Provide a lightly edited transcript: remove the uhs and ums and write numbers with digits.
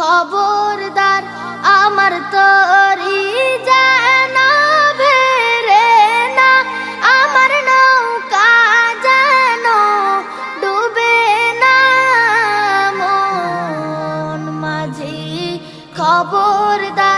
খবরদার আমার তরি যেন ভেরে না, আমার নৌকা যেন ডুবে না। মন মাঝি খবরদার